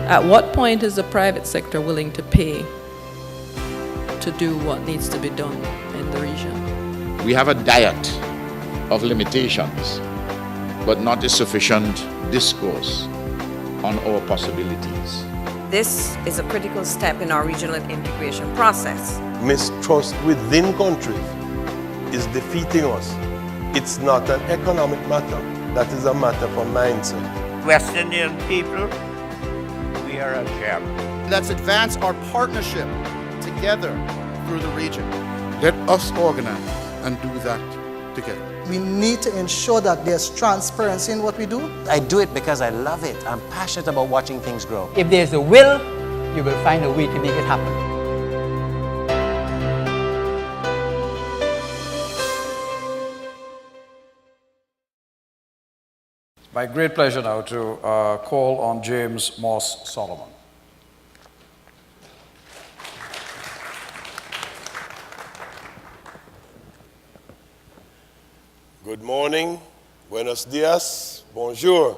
At what point is the private sector willing to pay to do what needs to be done in the region? We have a diet of limitations, but not a sufficient discourse on our possibilities. This is a critical step in our regional integration process. Mistrust within countries is defeating us. It's not an economic matter, that is a matter for mindset. West Indian people, we are a gem. Let's advance our partnership together through the region. Let us organize and do that together. We need to ensure that there's transparency in what we do. I do it because I love it. I'm passionate about watching things grow. If there's a will, you will find a way to make it happen. My great pleasure now to call on James Moss Sullivan. Good morning, buenos dias, bonjour.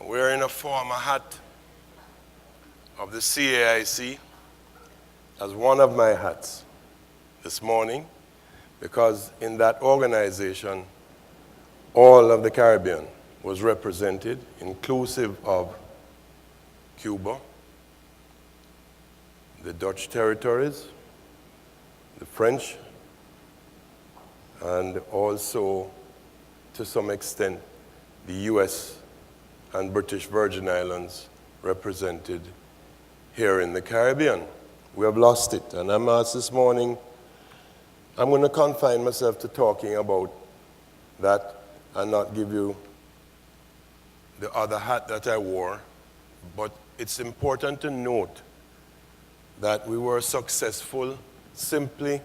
Wearing a former hat of the CAIC as one of my hats this morning, because in that organization, all of the Caribbean was represented, inclusive of Cuba, the Dutch territories, the French, and also, to some extent, the US and British Virgin Islands represented here in the Caribbean. We have lost it, and I'm asked this morning, I'm going to confine myself to talking about that and not give you the other hat that I wore, but it's important to note that we were successful simply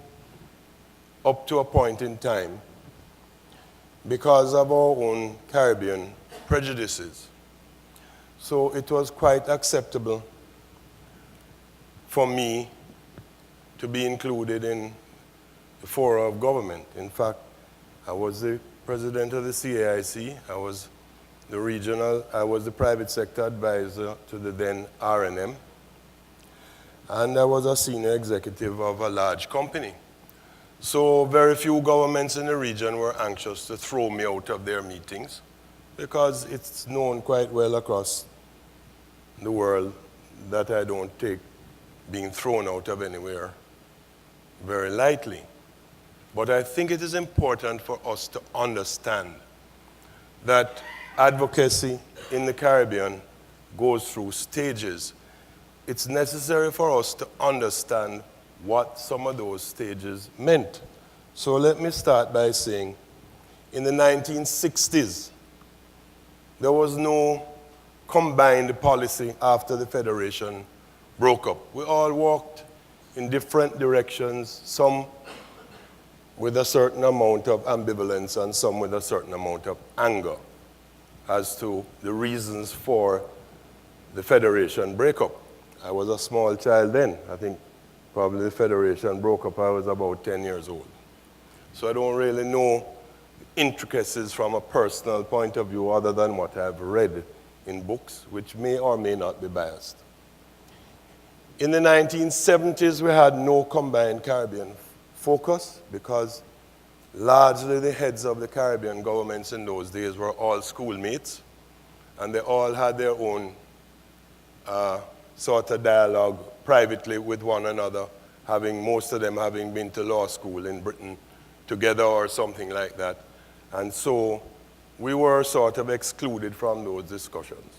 up to a point in time because of our own Caribbean prejudices. So it was quite acceptable for me to be included in the fora of government. In fact, I was the president of the CAIC, I was the private sector advisor to the then R&M, and I was a senior executive of a large company. So very few governments in the region were anxious to throw me out of their meetings because it's known quite well across the world that I don't take being thrown out of anywhere very lightly. But I think it is important for us to understand that advocacy in the Caribbean goes through stages. It's necessary for us to understand what some of those stages meant. So let me start by saying, in the 1960s, there was no combined policy after the Federation broke up. We all walked in different directions, some with a certain amount of ambivalence and some with a certain amount of anger as to the reasons for the Federation breakup. I was a small child then. I think probably the Federation broke up, I was about 10 years old. So I don't really know intricacies from a personal point of view other than what I've read in books, which may or may not be biased. In the 1970s, we had no combined Caribbean focus because largely the heads of the Caribbean governments in those days were all schoolmates, and they all had their own sort of dialogue privately with one another, most of them having been to law school in Britain together or something like that. And so we were sort of excluded from those discussions.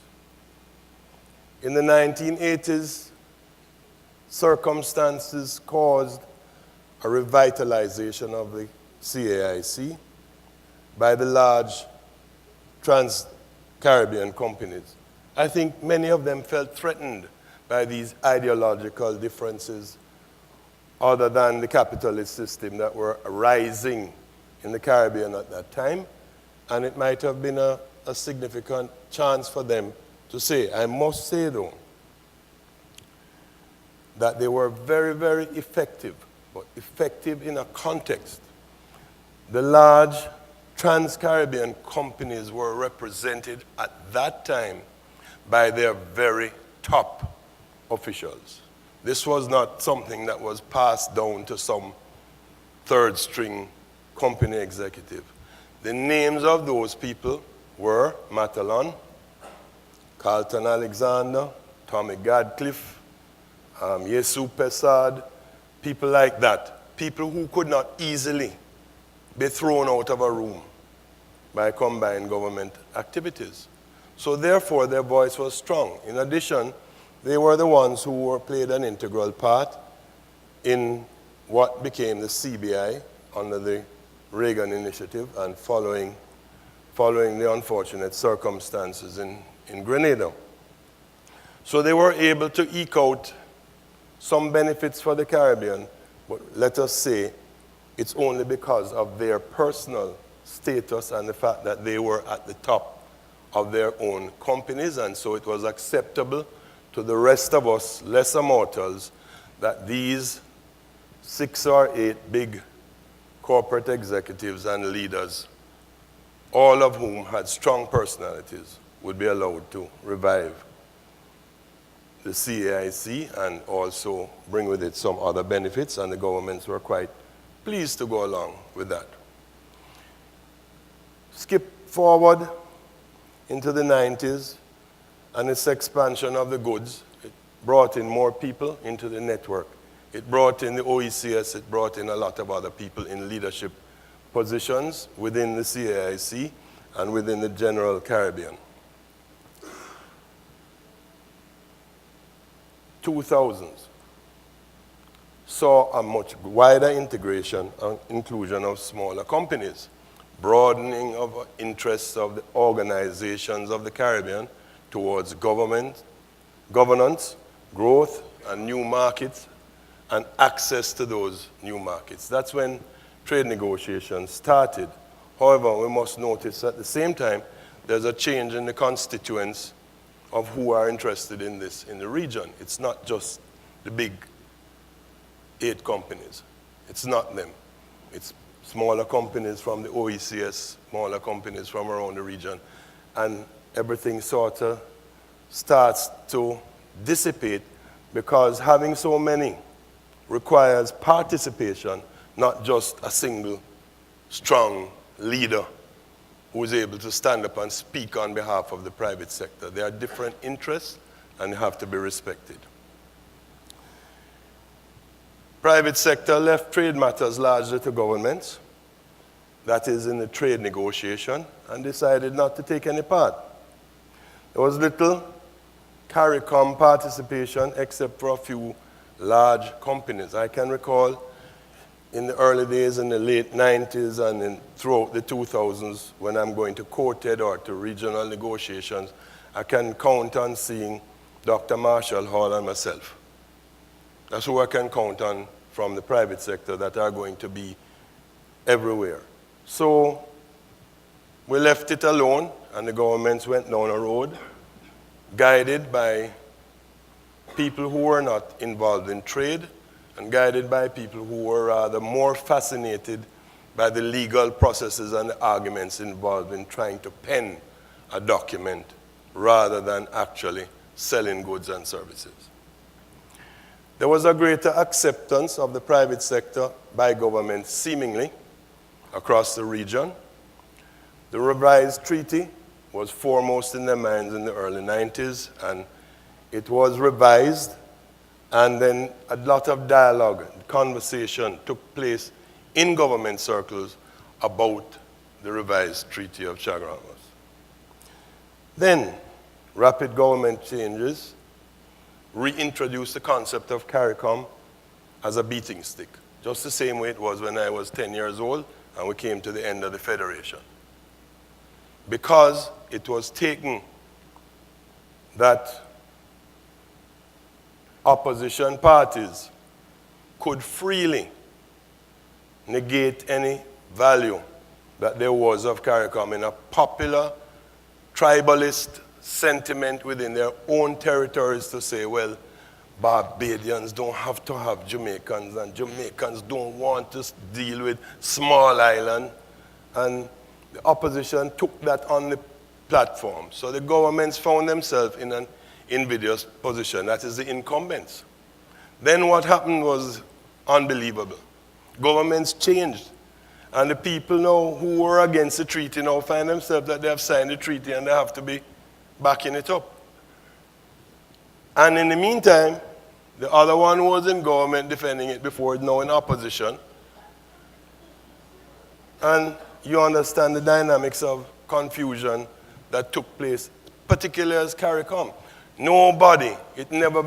In the 1980s, circumstances caused a revitalization of the CAIC by the large trans-Caribbean companies. I think many of them felt threatened by these ideological differences other than the capitalist system that were rising in the Caribbean at that time. And it might have been a significant chance for them to say, I must say though, that they were very, very effective, but effective in a context. The large trans-Caribbean companies were represented at that time by their very top officials. This was not something that was passed down to some third string company executive. The names of those people were Matalon, Carlton Alexander, Tommy Gadcliffe, Yesu Pesad, people like that. People who could not easily be thrown out of a room by combined government activities. So therefore, their voice was strong. In addition, they were the ones who played an integral part in what became the CBI under the Reagan Initiative and following the unfortunate circumstances in Grenada. So they were able to eke out some benefits for the Caribbean, but let us say it's only because of their personal status and the fact that they were at the top of their own companies, and so it was acceptable to the rest of us, lesser mortals, that these 6 or 8 big corporate executives and leaders, all of whom had strong personalities, would be allowed to revive the CAIC and also bring with it some other benefits, and the governments were quite pleased to go along with that. Skip forward into the 90s, and its expansion of the goods, it brought in more people into the network. It brought in the OECS, it brought in a lot of other people in leadership positions within the CAIC and within the general Caribbean. 2000s saw a much wider integration and inclusion of smaller companies, broadening of interests of the organizations of the Caribbean towards governance, growth, and new markets, and access to those new markets. That's when trade negotiations started. However, we must notice at the same time, there's a change in the constituents of who are interested in this in the region. It's not just the big 8 companies. It's not them. It's smaller companies from the OECS, smaller companies from around the region, and everything sort of starts to dissipate because having so many requires participation, not just a single strong leader who is able to stand up and speak on behalf of the private sector. There are different interests and they have to be respected. Private sector left trade matters largely to governments, that is in the trade negotiation, and decided not to take any part. There was little CARICOM participation except for a few large companies. I can recall in the early days, in the late 90s and throughout the 2000s, when I'm going to Quartet or to regional negotiations, I can count on seeing Dr. Marshall Hall and myself. That's who I can count on from the private sector that are going to be everywhere. So we left it alone, and the governments went down a road, guided by people who were not involved in trade, and guided by people who were rather more fascinated by the legal processes and the arguments involved in trying to pen a document rather than actually selling goods and services. There was a greater acceptance of the private sector by government, seemingly, across the region. The revised treaty was foremost in their minds in the early 90s, and it was revised, and then a lot of dialogue, conversation took place in government circles about the revised Treaty of Chaguaramas. Then, rapid government changes reintroduced the concept of CARICOM as a beating stick, just the same way it was when I was 10 years old and we came to the end of the Federation. Because it was taken that opposition parties could freely negate any value that there was of CARICOM in a popular tribalist sentiment within their own territories to say, well, Barbadians don't have to have Jamaicans, and Jamaicans don't want to deal with small island. And the opposition took that on the platform. So the governments found themselves in an invidious position. That is the incumbents. Then what happened was unbelievable. Governments changed. And the people now who were against the treaty now find themselves that they have signed the treaty and they have to be backing it up. And in the meantime, the other one who was in government defending it before is now in opposition. And you understand the dynamics of confusion that took place, particularly as CARICOM. Nobody, it never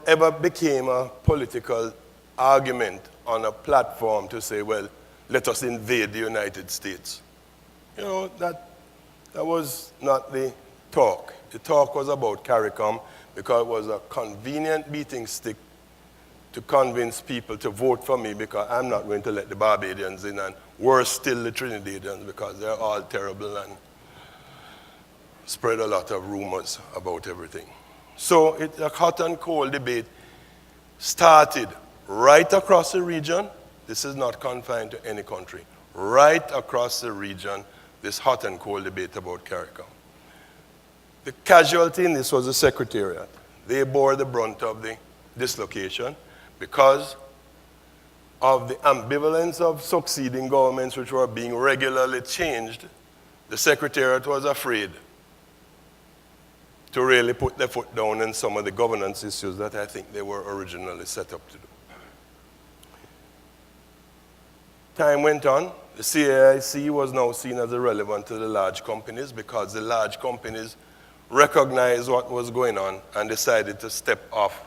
ever became a political argument on a platform to say, well, let us invade the United States. You know, that was not the talk. The talk was about CARICOM because it was a convenient beating stick to convince people to vote for me because I'm not going to let the Barbadians in, and worse still the Trinidadians because they're all terrible and spread a lot of rumors about everything. So a hot and cold debate started right across the region. This is not confined to any country. Right across the region, this hot and cold debate about CARICOM. The casualty in this was the Secretariat. They bore the brunt of the dislocation because of the ambivalence of succeeding governments which were being regularly changed. The Secretariat was afraid to really put their foot down in some of the governance issues that I think they were originally set up to do. Time went on. The CAIC was now seen as irrelevant to the large companies because the large companies recognized what was going on and decided to step off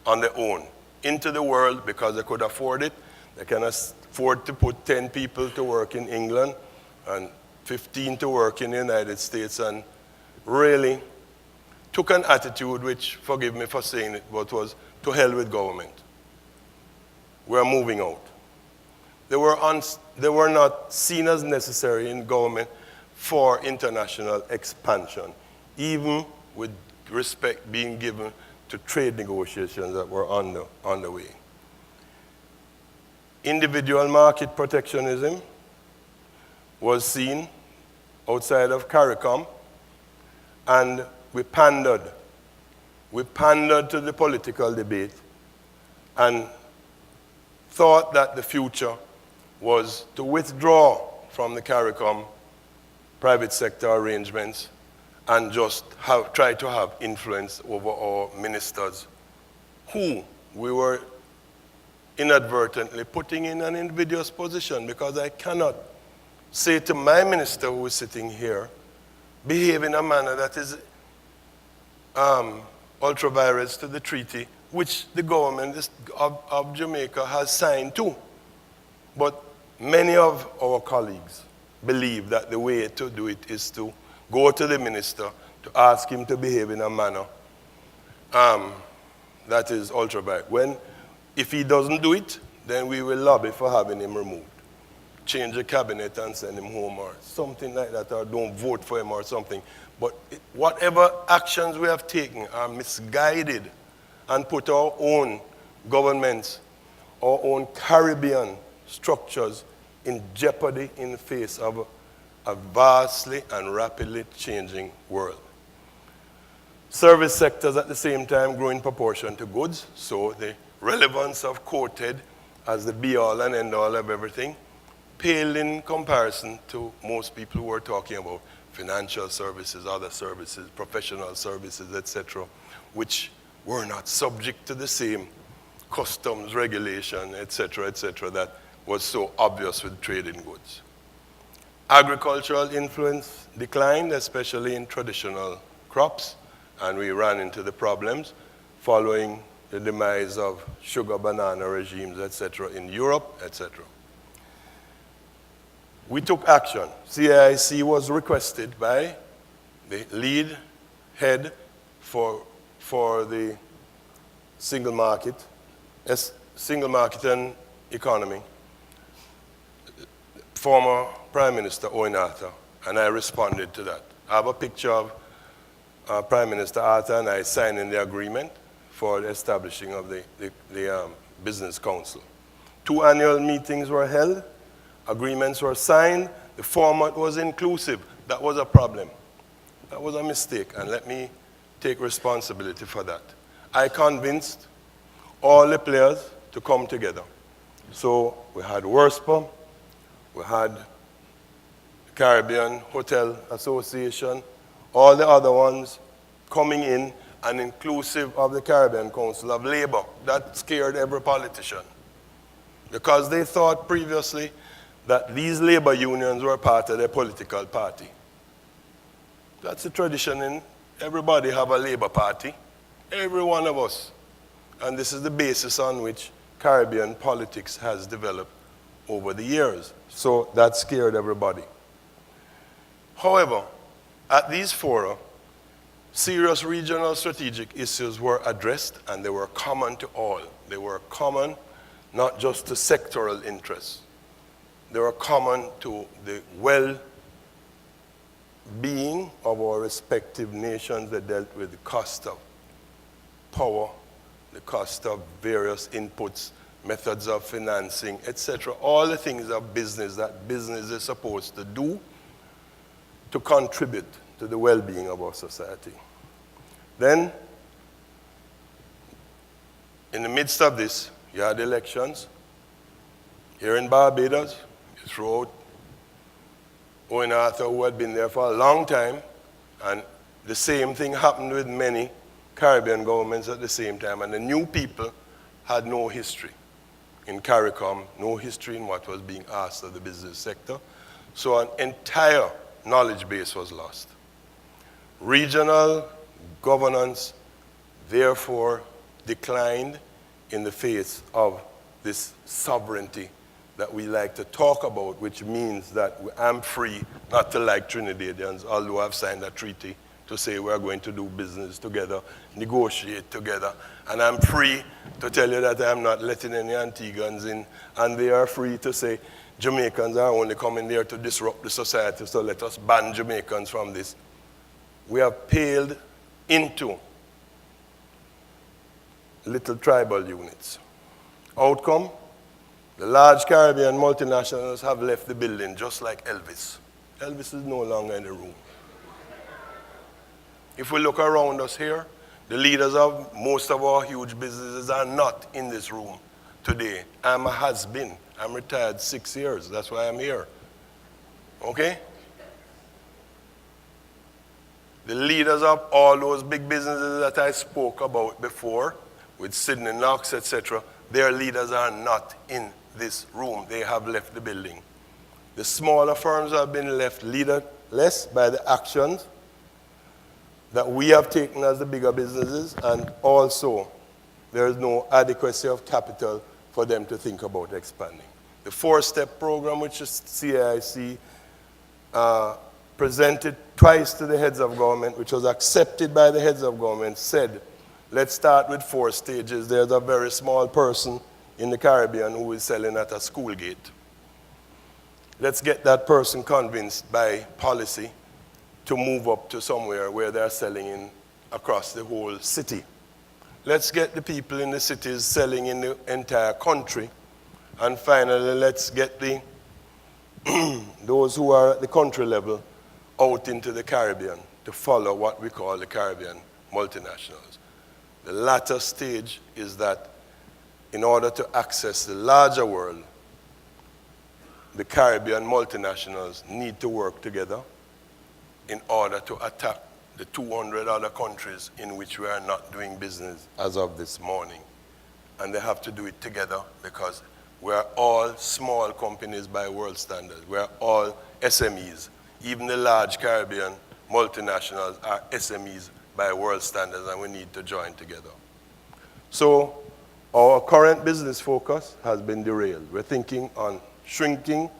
on their own into the world because they could afford it. They can afford to put 10 people to work in England and 15 to work in the United States, and really took an attitude which, forgive me for saying it, but was to hell with government. We're moving out. They were not seen as necessary in government for international expansion, even with respect being given to trade negotiations that were on the way. Individual market protectionism was seen outside of CARICOM, and we pandered. We pandered to the political debate and thought that the future was to withdraw from the CARICOM private sector arrangements and just try to have influence over our ministers, who we were inadvertently putting in an invidious position, because I cannot say to my minister who is sitting here, behave in a manner that is ultra-virus to the treaty, which the government of Jamaica has signed to. But many of our colleagues believe that the way to do it is to go to the minister to ask him to behave in a manner that is ultra-virus. If he doesn't do it, then we will lobby for having him removed. Change the cabinet and send him home or something like that, or don't vote for him or something. But whatever actions we have taken are misguided and put our own governments, our own Caribbean structures in jeopardy in the face of a vastly and rapidly changing world. Service sectors at the same time grow in proportion to goods, so the relevance of quoted as the be-all and end-all of everything paled in comparison to most people who are talking about financial services, other services, professional services, etc., which were not subject to the same customs regulation, etc., that was so obvious with trade in goods. Agricultural influence declined, especially in traditional crops, and we ran into the problems following the demise of sugar banana regimes, etc., in Europe, etc. We took action. CAIC was requested by the lead head for the single market and economy, former Prime Minister Owen Arthur, and I responded to that. I have a picture of Prime Minister Arthur and I signing the agreement for the establishing of the Business Council. 2 annual meetings were held, agreements were signed, the format was inclusive. That was a problem. That was a mistake, and let me take responsibility for that. I convinced all the players to come together. So we had WORSPA, we had Caribbean Hotel Association, all the other ones coming in, and inclusive of the Caribbean Council of Labor. That scared every politician, because they thought previously that these labor unions were part of their political party. That's the tradition in everybody have a labor party, every one of us. And this is the basis on which Caribbean politics has developed over the years. So that scared everybody. However, at these fora, serious regional strategic issues were addressed, and they were common to all. They were common not just to sectoral interests. They were common to the well-being of our respective nations. That dealt with the cost of power, the cost of various inputs, methods of financing, etc. All the things of business that business is supposed to do to contribute to the well-being of our society. Then, in the midst of this, you had elections. Here in Barbados, you throw out Owen Arthur, who had been there for a long time, and the same thing happened with many Caribbean governments at the same time, and the new people had no history in CARICOM, no history in what was being asked of the business sector. So an entire knowledge base was lost. Regional governance, therefore, declined in the face of this sovereignty that we like to talk about, which means that I'm free not to like Trinidadians, although I've signed a treaty to say we're going to do business together, negotiate together, and I'm free to tell you that I'm not letting any Antiguans in, and they are free to say Jamaicans are only coming there to disrupt the society, so let us ban Jamaicans from this. We have paled into little tribal units. Outcome, the large Caribbean multinationals have left the building just like Elvis. Elvis is no longer in the room. If we look around us here, the leaders of most of our huge businesses are not in this room today. I'm a has-been. I'm retired 6 years. That's why I'm here. Okay? The leaders of all those big businesses that I spoke about before, with Sydney Knox, etc., their leaders are not in this room. They have left the building. The smaller firms have been left leaderless by the actions that we have taken as the bigger businesses, and also there is no adequacy of capital for them to think about expanding. The four-step program, which is CIC, presented twice to the heads of government, which was accepted by the heads of government, said, let's start with 4 stages. There's a very small person in the Caribbean who is selling at a school gate. Let's get that person convinced by policy to move up to somewhere where they're selling in across the whole city. Let's get the people in the cities selling in the entire country. And finally, let's get the those who are at the country level out into the Caribbean to follow what we call the Caribbean multinationals. The latter stage is that in order to access the larger world, the Caribbean multinationals need to work together in order to attack the 200 other countries in which we are not doing business as of this morning. And they have to do it together because we are all small companies by world standards. We are all SMEs. Even the large Caribbean multinationals are SMEs by world standards, and we need to join together. So our current business focus has been derailed. We're thinking on shrinking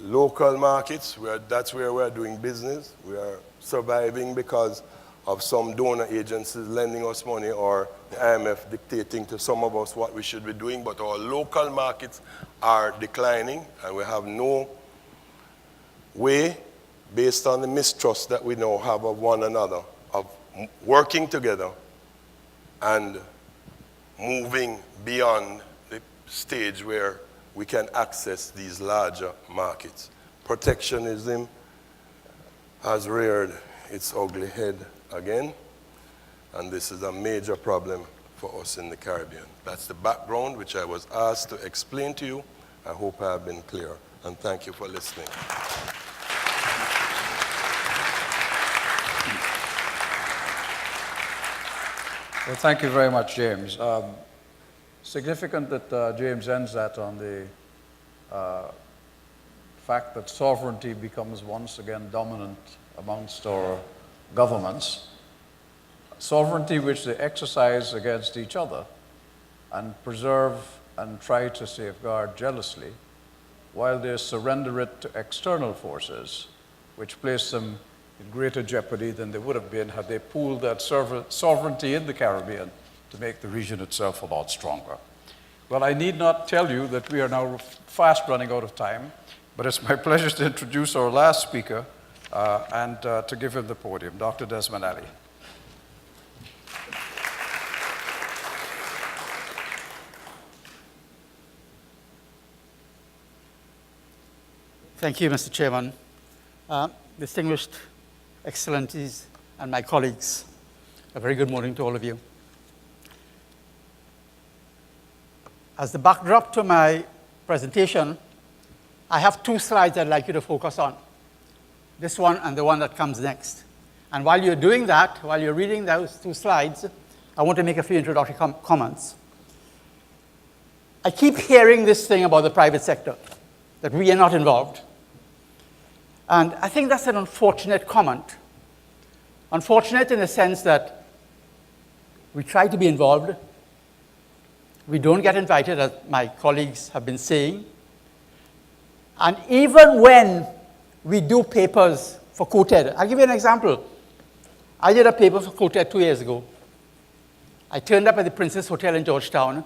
local markets. That's where we're doing business. We are surviving because of some donor agencies lending us money, or the IMF dictating to some of us what we should be doing, but our local markets are declining, and we have no way, based on the mistrust that we now have of one another, of working together and moving beyond the stage where we can access these larger markets. Protectionism has reared its ugly head again, and this is a major problem for us in the Caribbean. That's the background which I was asked to explain to you. I hope I have been clear, and thank you for listening. Well, thank you very much, James. Significant that James ends that on the fact that sovereignty becomes once again dominant amongst our governments. Sovereignty which they exercise against each other and preserve and try to safeguard jealously, while they surrender it to external forces, which place them in greater jeopardy than they would have been had they pooled that sovereignty in the Caribbean to make the region itself a lot stronger. Well, I need not tell you that we are now fast running out of time, but it's my pleasure to introduce our last speaker and to give him the podium, Dr. Desmond Ali. Thank you, Mr. Chairman. Distinguished Excellencies and my colleagues, a very good morning to all of you. As the backdrop to my presentation, I have two slides I'd like you to focus on. This one and the one that comes next. And while you're doing that, while you're reading those two slides, I want to make a few introductory comments. I keep hearing this thing about the private sector, that we are not involved. And I think that's an unfortunate comment. Unfortunate in the sense that we try to be involved. We don't get invited, as my colleagues have been saying. And even when we do papers for COTED, I'll give you an example. I did a paper for COTED 2 years ago. I turned up at the Princess Hotel in Georgetown,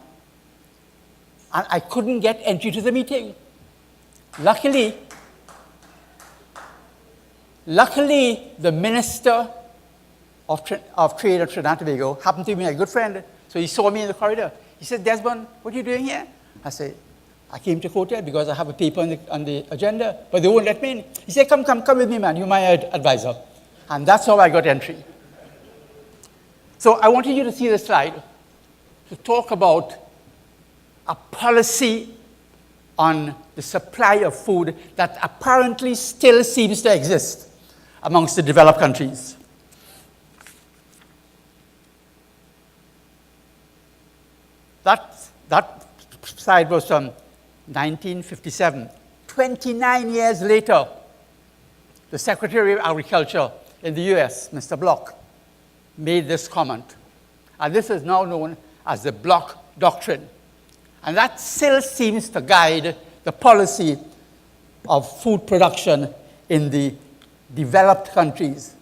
and I couldn't get entry to the meeting. Luckily, the Minister of Trade of Trinidad and Tobago happened to be my good friend. So he saw me in the corridor. He said, Desmond, what are you doing here? I said, I came to COTED because I have a paper on the agenda, but they won't let me in. He said, come with me, man. You're my advisor. And that's how I got entry. So I wanted you to see this slide to talk about a policy on the supply of food that apparently still seems to exist amongst the developed countries. That slide was from 1957. 29 years later, the Secretary of Agriculture in the US, Mr. Block, made this comment. And this is now known as the Block Doctrine. And that still seems to guide the policy of food production in the developed countries.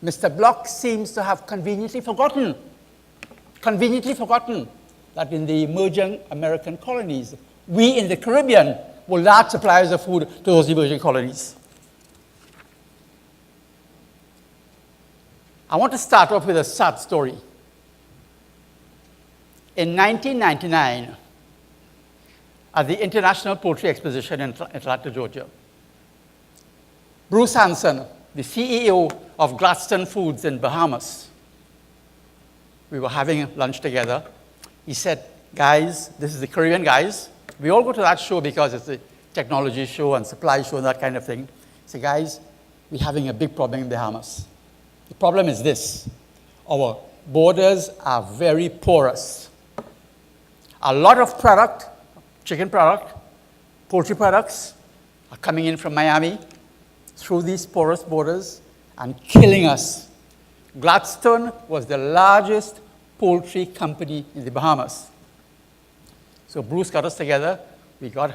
Mr. Block seems to have conveniently forgotten that in the emerging American colonies, we in the Caribbean were large suppliers of food to those emerging colonies. I want to start off with a sad story. In 1999, at the International Poultry Exposition in Atlanta, Georgia, Bruce Hansen, the CEO of Gladstone Foods in Bahamas, we were having lunch together. He said, guys, this is the Caribbean guys. We all go to that show because it's a technology show and supply show and that kind of thing. He said, guys, we're having a big problem in Bahamas. The problem is this. Our borders are very porous. A lot of product, chicken product, poultry products, are coming in from Miami through these porous borders and killing us. Gladstone was the largest poultry company in the Bahamas. So Bruce got us together,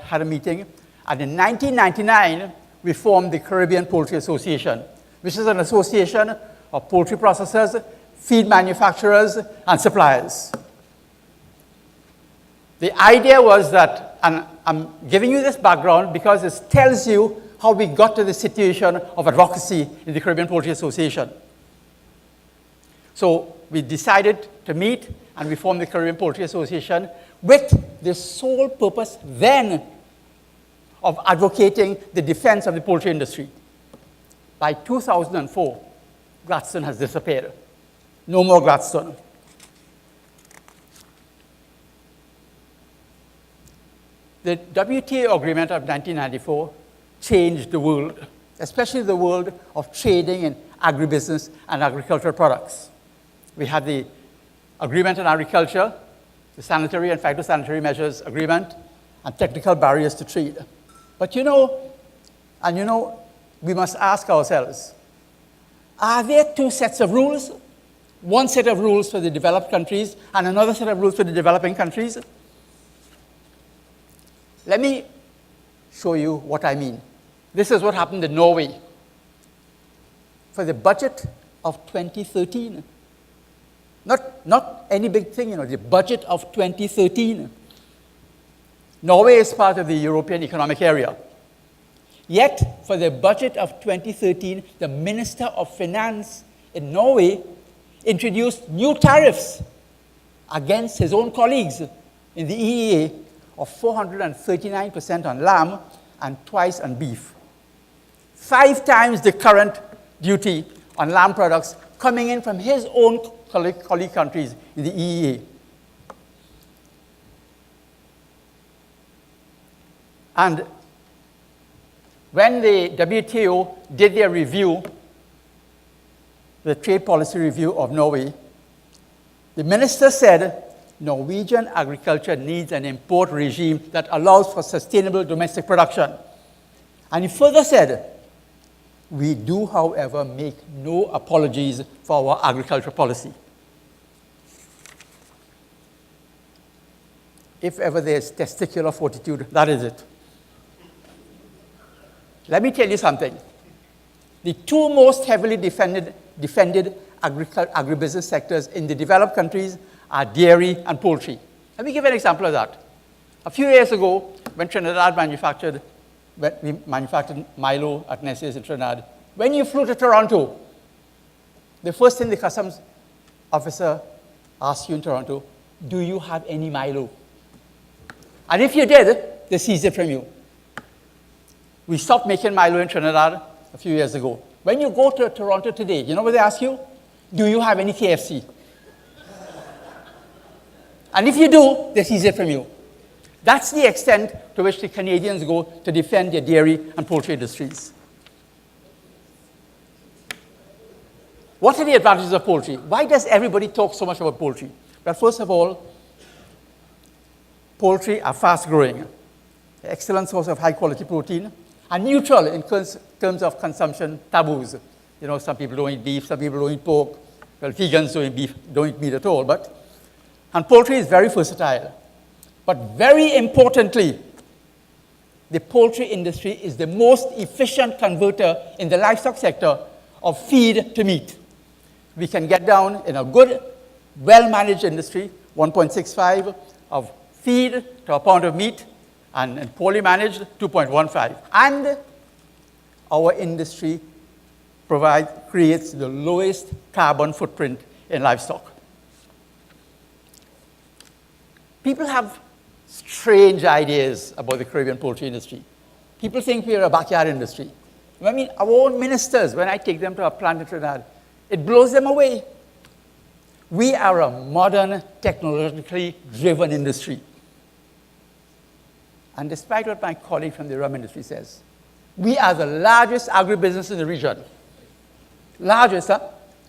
had a meeting, and in 1999, we formed the Caribbean Poultry Association, which is an association of poultry processors, feed manufacturers, and suppliers. The idea was that, and I'm giving you this background because it tells you how we got to the situation of advocacy in the Caribbean Poultry Association. So we decided to meet and we formed the Caribbean Poultry Association with the sole purpose then of advocating the defense of the poultry industry. By 2004, Gladstone has disappeared. No more Gladstone. The WTO agreement of 1994 changed the world, especially the world of trading in agribusiness and agricultural products. We had the Agreement on Agriculture, the Sanitary and Phytosanitary Measures Agreement, and technical barriers to trade. But we must ask ourselves, are there two sets of rules? One set of rules for the developed countries and another set of rules for the developing countries? Let me show you what I mean. This is what happened in Norway. For the budget of 2013, not any big thing, the budget of 2013. Norway is part of the European Economic Area. Yet, for the budget of 2013, the Minister of Finance in Norway introduced new tariffs against his own colleagues in the EEA of 439% on lamb and twice on beef. 5 times the current duty on lamb products coming in from his own colleague countries in the EEA. And when the WTO did their review, the trade policy review of Norway, the minister said Norwegian agriculture needs an import regime that allows for sustainable domestic production. And he further said, we do, however, make no apologies for our agriculture policy. If ever there's testicular fortitude, that is it. Let me tell you something. The two most heavily defended agribusiness sectors in the developed countries are dairy and poultry. Let me give an example of that. A few years ago, when Trinidad we manufactured Milo at Nestlé's in Trinidad, when you flew to Toronto, the first thing the customs officer asked you in Toronto, do you have any Milo? And if you did, they seized it from you. We stopped making Milo in Trinidad a few years ago. When you go to Toronto today, you know what they ask you? Do you have any KFC? And if you do, they seize it from you. That's the extent to which the Canadians go to defend their dairy and poultry industries. What are the advantages of poultry? Why does everybody talk so much about poultry? Well, first of all, poultry are fast-growing, excellent source of high-quality protein, and neutral in terms of consumption taboos. Some people don't eat beef, some people don't eat pork. Well, vegans don't eat meat at all. And poultry is very versatile. But very importantly, the poultry industry is the most efficient converter in the livestock sector of feed to meat. We can get down in a good, well-managed industry, 1.65 of feed to a pound of meat, and poorly managed, 2.15. And our industry creates the lowest carbon footprint in livestock. People have strange ideas about the Caribbean poultry industry. People think we are a backyard industry. I mean, our own ministers, when I take them to a plant in Trinidad, it blows them away. We are a modern, technologically driven industry. And despite what my colleague from the rum industry says, we are the largest agribusiness in the region. Largest, huh?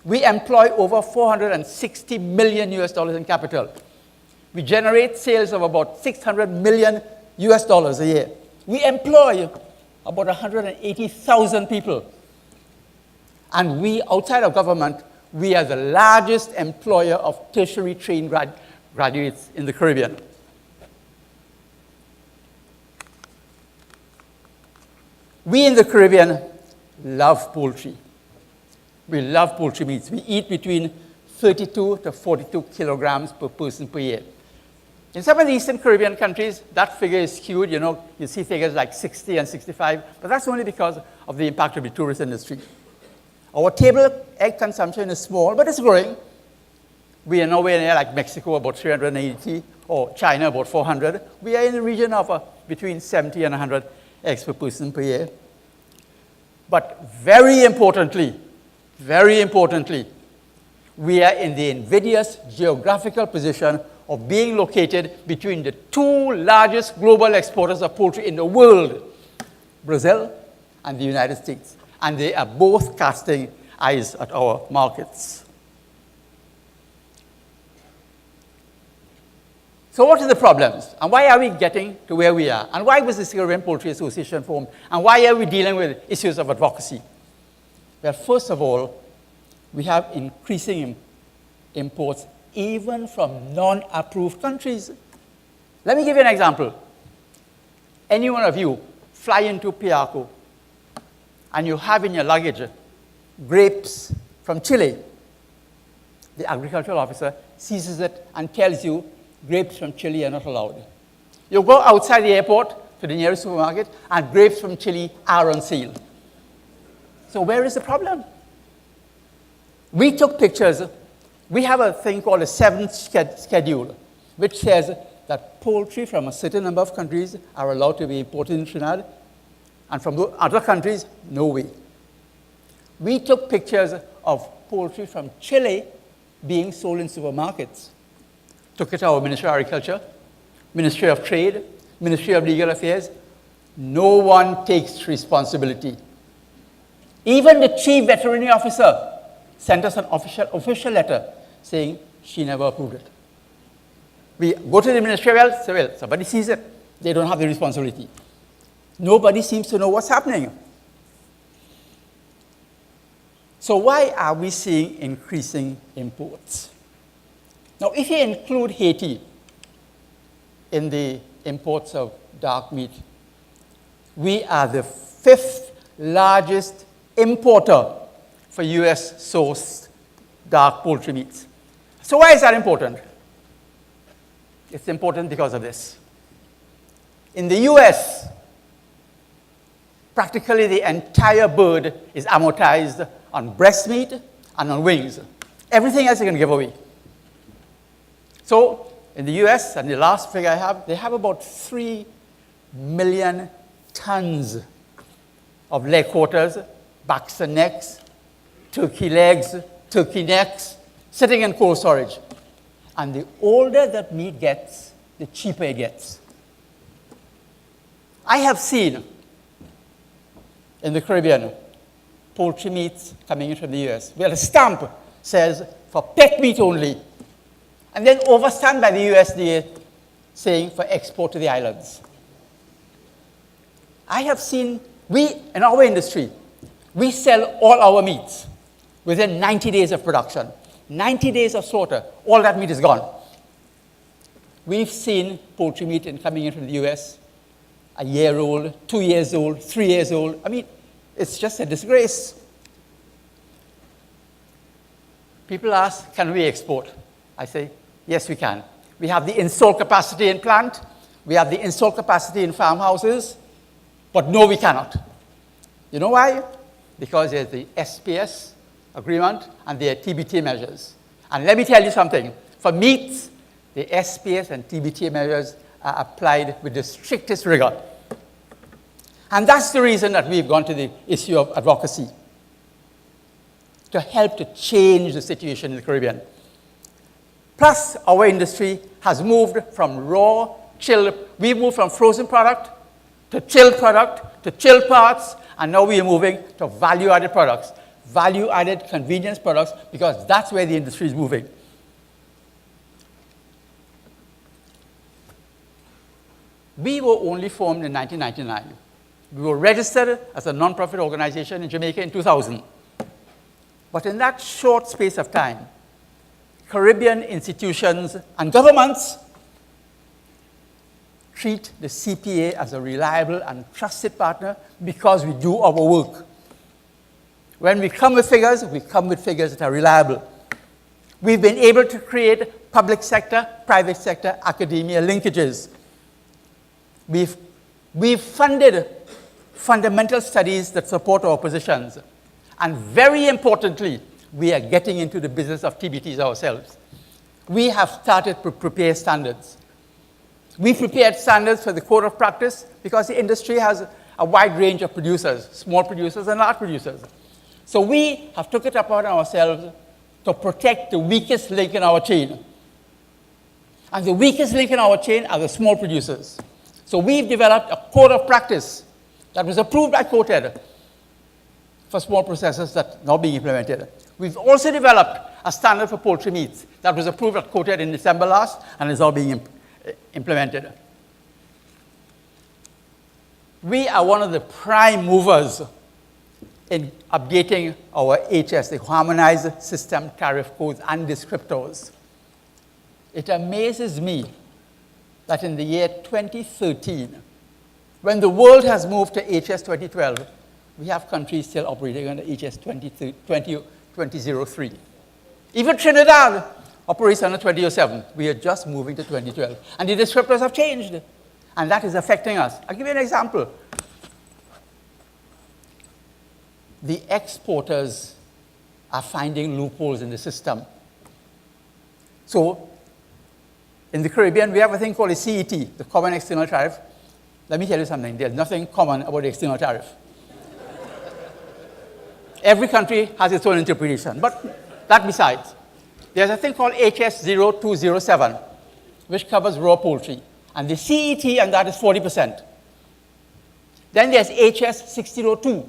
We employ over $460 million in capital. We generate sales of about $600 million a year. We employ about 180,000 people. And we, outside of government, we are the largest employer of tertiary trained graduates in the Caribbean. We in the Caribbean love poultry. We love poultry meats. We eat between 32 to 42 kilograms per person per year. In some of the Eastern Caribbean countries, that figure is skewed. You see figures like 60 and 65, but that's only because of the impact of the tourist industry. Our table egg consumption is small, but it's growing. We are nowhere near like Mexico, about 380, or China, about 400. We are in the region of between 70 and 100 eggs per person per year. But very importantly, we are in the invidious geographical position of being located between the two largest global exporters of poultry in the world, Brazil and the United States. And they are both casting eyes at our markets. So what are the problems? And why are we getting to where we are? And why was the Caribbean Poultry Association formed? And why are we dealing with issues of advocacy? Well, first of all, we have increasing imports even from non-approved countries. Let me give you an example. Any one of you fly into Piarco and you have in your luggage grapes from Chile. The agricultural officer seizes it and tells you grapes from Chile are not allowed. You go outside the airport to the nearest supermarket and grapes from Chile are on sale. So where is the problem? We took pictures. We have a thing called a 7th schedule, which says that poultry from a certain number of countries are allowed to be imported in Trinidad, and from other countries, no way. We took pictures of poultry from Chile being sold in supermarkets. Took it to our Ministry of Agriculture, Ministry of Trade, Ministry of Legal Affairs. No one takes responsibility. Even the chief veterinary officer sent us an official letter saying she never approved it. We go to the Ministry of Health, say, well, somebody sees it. They don't have the responsibility. Nobody seems to know what's happening. So why are we seeing increasing imports? Now, if you include Haiti in the imports of dark meat, we are the 5th largest importer for US-sourced dark poultry meats. So why is that important? It's important because of this. In the US, practically the entire bird is amortized on breast meat and on wings. Everything else you can give away. So in the US, and the last figure I have, they have about 3 million tons of leg quarters, backs and necks, turkey legs, turkey necks, sitting in cold storage. And the older that meat gets, the cheaper it gets. I have seen in the Caribbean poultry meats coming in from the US, where the stamp says for pet meat only, and then overstand by the USDA saying for export to the islands. I have seen, in our industry, we sell all our meats within 90 days of production. 90 days of slaughter, all that meat is gone. We've seen poultry meat coming in from the US, a year old, 2 years old, 3 years old. I mean, it's just a disgrace. People ask, can we export? I say, yes, we can. We have the installed capacity in plant. We have the installed capacity in farmhouses. But no, we cannot. You know why? Because there's the SPS agreement and there are TBT measures. And let me tell you something. For meats, the SPS and TBT measures are applied with the strictest rigor. And that's the reason that we've gone to the issue of advocacy, to help to change the situation in the Caribbean. Plus, our industry has moved from raw, chilled, we've moved from frozen product to chilled product to chilled parts, and now we are moving to value-added products, value-added convenience products, because that's where the industry is moving. We were only formed in 1999. We were registered as a non-profit organization in Jamaica in 2000. But in that short space of time, Caribbean institutions and governments treat the CPA as a reliable and trusted partner because we do our work. When we come with figures that are reliable. We've been able to create public sector, private sector, academia linkages. We've funded fundamental studies that support our positions. And very importantly, we are getting into the business of TBTs ourselves. We have started to prepare standards. We prepared standards for the code of practice because the industry has a wide range of producers, small producers and large producers. So we have took it upon ourselves to protect the weakest link in our chain. And the weakest link in our chain are the small producers. So we've developed a code of practice that was approved by COTED for small processors that's now being implemented. We've also developed a standard for poultry meats that was approved at COTED in December last and is now being implemented. We are one of the prime movers in updating our HS, the Harmonized System Tariff Codes and Descriptors. It amazes me that in the year 2013, when the world has moved to HS 2012, we have countries still operating under HS 2003. Even Trinidad operates under 2007. We are just moving to 2012. And the descriptors have changed. And that is affecting us. I'll give you an example. The exporters are finding loopholes in the system. So, in the Caribbean, we have a thing called the CET, the Common External Tariff. Let me tell you something. There's nothing common about the external tariff. Every country has its own interpretation. But that besides, there's a thing called HS 0207, which covers raw poultry. And the CET on that is 40%. Then there's HS 1602,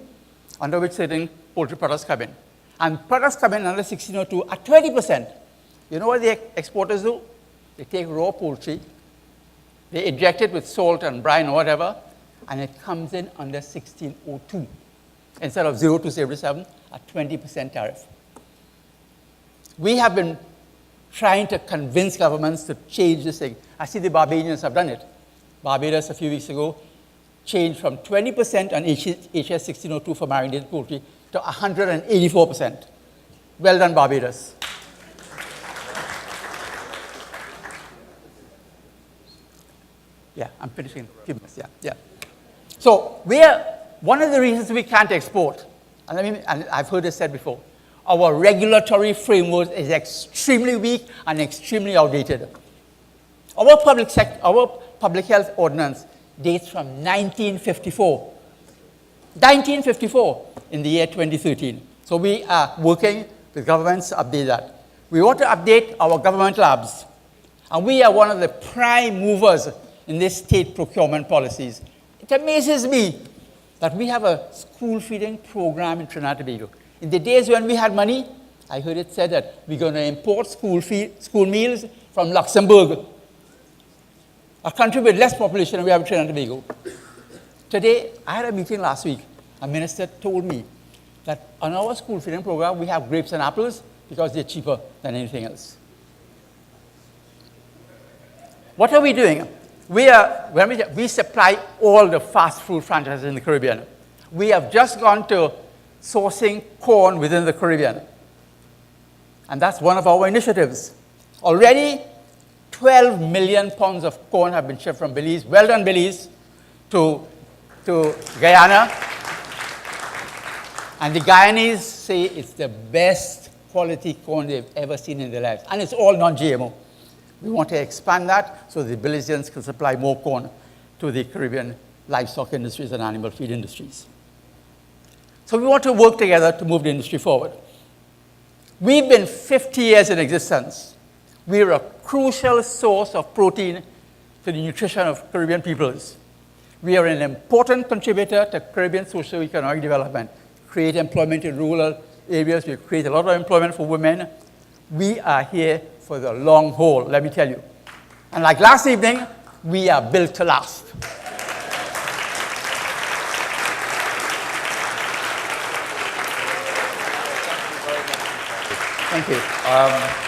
under which certain poultry products come in. And products come in under 1602 at 20%. You know what the exporters do? They take raw poultry, they inject it with salt and brine or whatever, and it comes in under 1602 instead of 0207 at 20% tariff. We have been trying to convince governments to change this thing. I see the Barbadians have done it. Barbados, a few weeks ago, changed from 20% on HS 1602 for marinated poultry to 184%. Well done, Barbados. Yeah, I'm finishing. A few minutes. Yeah. So one of the reasons we can't export, and I've heard this said before, our regulatory framework is extremely weak and extremely outdated. Our public health ordinance dates from 1954. 1954 in the year 2013. So we are working with governments to update that. We want to update our government labs. And we are one of the prime movers in this state procurement policies. It amazes me that we have a school feeding program in Trinidad and Tobago. In the days when we had money, I heard it said that we're going to import school meals from Luxembourg, a country with less population than we have in Trinidad and Tobago. Today, I had a meeting last week. A minister told me that on our school feeding program, we have grapes and apples because they're cheaper than anything else. What are we doing? We supply all the fast food franchises in the Caribbean. We have just gone to sourcing corn within the Caribbean. And that's one of our initiatives. Already, 12 million pounds of corn have been shipped from Belize, well done Belize, to Guyana. And the Guyanese say it's the best quality corn they've ever seen in their lives. And it's all non-GMO. We want to expand that so the Belizeans can supply more corn to the Caribbean livestock industries and animal feed industries. So we want to work together to move the industry forward. We've been 50 years in existence. We're a crucial source of protein to the nutrition of Caribbean peoples. We are an important contributor to Caribbean socio-economic development. Create employment in rural areas. We create a lot of employment for women. We are here for the long haul, let me tell you. And like last evening, we are built to last. Thank you.